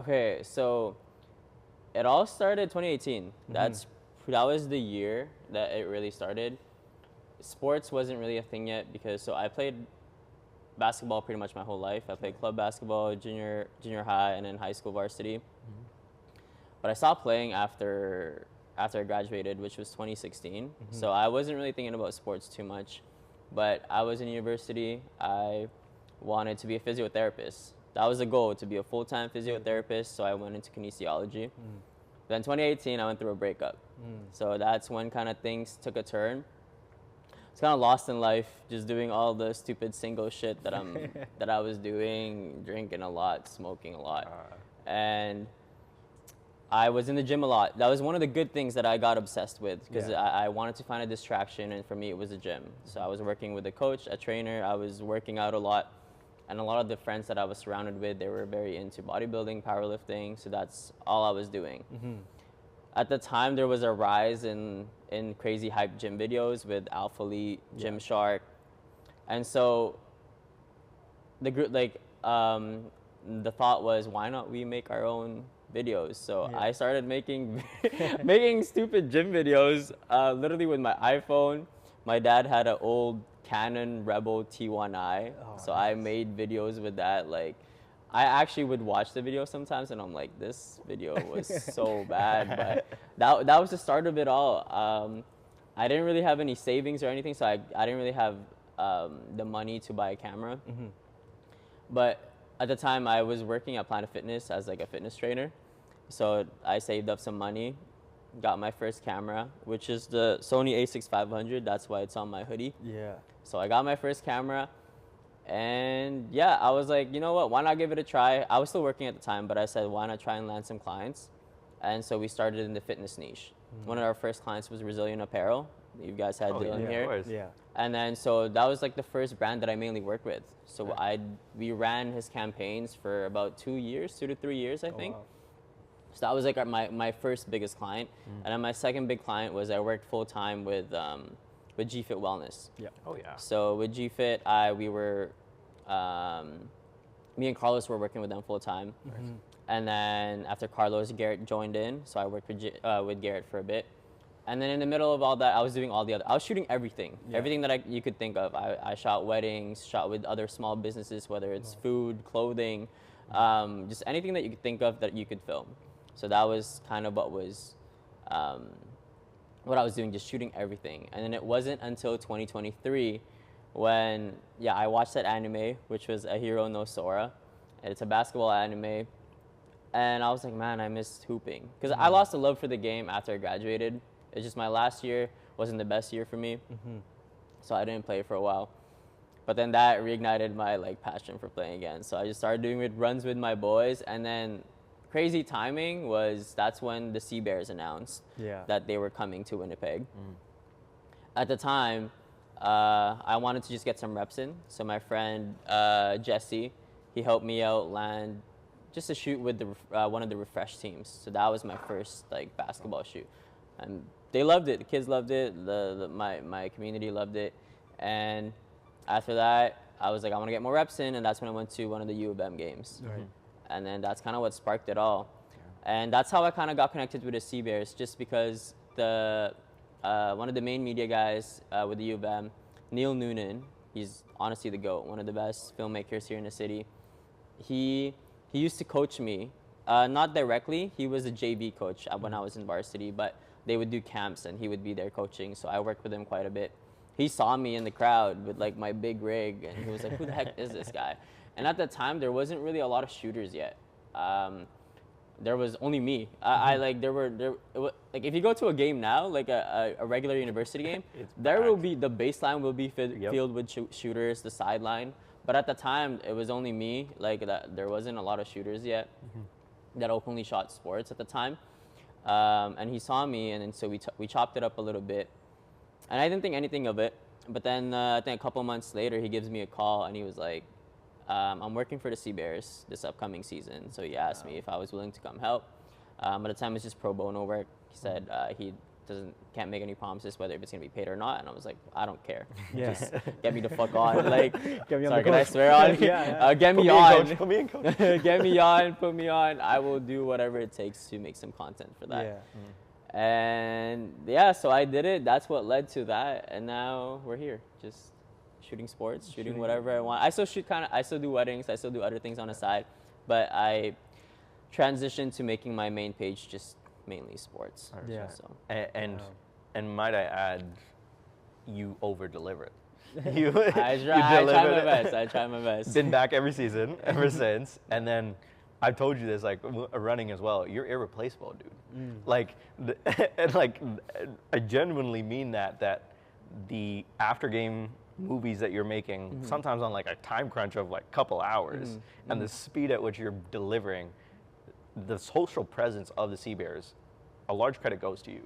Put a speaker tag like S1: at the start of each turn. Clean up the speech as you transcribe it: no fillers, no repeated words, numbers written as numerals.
S1: Okay, so it all started 2018. That was the year that it really started. Sports wasn't really a thing yet because I played basketball pretty much my whole life. I played club basketball, junior high, and then high school varsity. But I stopped playing after I graduated, which was 2016. So I wasn't really thinking about sports too much. But I was in university. I wanted to be a physiotherapist. That was the goal, to be a full-time physiotherapist. So I went into kinesiology. Then 2018, I went through a breakup. So that's when kind of things took a turn. I was kind of lost in life, just doing all the stupid single shit that I was doing, drinking a lot, smoking a lot, and I was in the gym a lot. That was one of the good things that I got obsessed with because I wanted to find a distraction, and for me, it was the gym. So I was working with a coach, a trainer. I was working out a lot, and a lot of the friends that I was surrounded with, they were very into bodybuilding, powerlifting. So that's all I was doing. At the time, there was a rise in crazy hype gym videos with Alpha Elite, Gymshark, and so the group the thought was, why not we make our own videos? So I started making making stupid gym videos, literally with my iPhone. My dad had an old Canon Rebel T1i, so nice. I made videos with that. Like, I actually would watch the video sometimes, and I'm like, this video was so bad. But that was the start of it all. I didn't really have any savings or anything, so I didn't really have the money to buy a camera. But at the time, I was working at Planet Fitness as like a fitness trainer. So I saved up some money, got my first camera, which is the Sony a6500. That's why it's on my hoodie.
S2: Yeah.
S1: So I got my first camera. And yeah, I was like, you know what, why not give it a try? I was still working at the time, but I said, why not try and land some clients? And so we started in the fitness niche. One of our first clients was Brazilian Apparel. You guys had Dylan here.
S2: Of course. Yeah.
S1: And then so that was like the first brand that I mainly worked with. So we ran his campaigns for about 2 to 3 years, I think. Wow. So that was like my first biggest client. And then my second big client was I worked full time with G-Fit Wellness.
S2: Yeah. Oh yeah.
S1: So with G-Fit, we were, me and Carlos were working with them full time. And then after Carlos, Garrett joined in. So I worked with Garrett for a bit. And then in the middle of all that, I was doing all the other, I was shooting everything, everything that you could think of. I shot weddings, shot with other small businesses, whether it's food, clothing, just anything that you could think of that you could film. So that was kind of what I was doing, just shooting everything. And then it wasn't until 2023 when, I watched that anime, which was A Hero no Sora. And it's a basketball anime. And I was like, man, I missed hooping. Because I lost a love for the game after I graduated. It's just my last year wasn't the best year for me. So I didn't play for a while. But then that reignited my passion for playing again. So I just started doing runs with my boys. And then crazy timing was that's when the Sea Bears announced that they were coming to Winnipeg. At the time, I wanted to just get some reps in. So my friend Jesse, he helped me out land just a shoot with one of the Refresh teams. So that was my first basketball shoot. And they loved it. The kids loved it. My community loved it. And after that, I was like, I want to get more reps in, and that's when I went to one of the U of M games. And then that's kind of what sparked it all. And that's how I kind of got connected with the Sea Bears, just because one of the main media guys with the U of M, Neil Noonan, he's honestly the GOAT, one of the best filmmakers here in the city. He used to coach me, not directly. He was a JV coach when I was in varsity, but they would do camps and he would be there coaching. So I worked with him quite a bit. He saw me in the crowd with my big rig, and he was like, who the heck is this guy? And at the time, there wasn't really a lot of shooters yet. There was only me. If you go to a game now, a regular university game, the baseline will be filled with shooters, the sideline. But at the time, it was only me. There wasn't a lot of shooters yet that openly shot sports at the time. And he saw me, and then so we chopped it up a little bit. And I didn't think anything of it. But then I think a couple months later, he gives me a call, and he was like, I'm working for the Sea Bears this upcoming season. So he asked me if I was willing to come help. At the time, it was just pro bono work. He said can't make any promises whether if it's gonna be paid or not. And I was like, I don't care.
S2: Yeah.
S1: Just get me the fuck on. Like,
S2: Get me on
S1: sorry,
S2: the
S1: can I
S2: coach.
S1: swear on?
S2: Yeah.
S1: Get me
S3: in,
S1: on.
S3: coach. Put me in, coach.
S1: Get me on. Put me on. I will do whatever it takes to make some content for that.
S2: Yeah.
S1: And yeah, so I did it. That's what led to that. And now we're here, just shooting sports, shooting whatever I want. I still shoot I still do weddings. I still do other things on the side, but I transitioned to making my main page just mainly sports.
S2: Yeah.
S1: So.
S3: And might I add, you over-deliver it. You
S1: I try my best. I try my best.
S3: Been back every season ever since, and then I've told you this, like running as well. You're irreplaceable, dude. Like, and like, I genuinely mean that. That the after game movies that you're making, sometimes on like a time crunch of like a couple hours, and the speed at which you're delivering, the social presence of the Sea Bears, a large credit goes to you.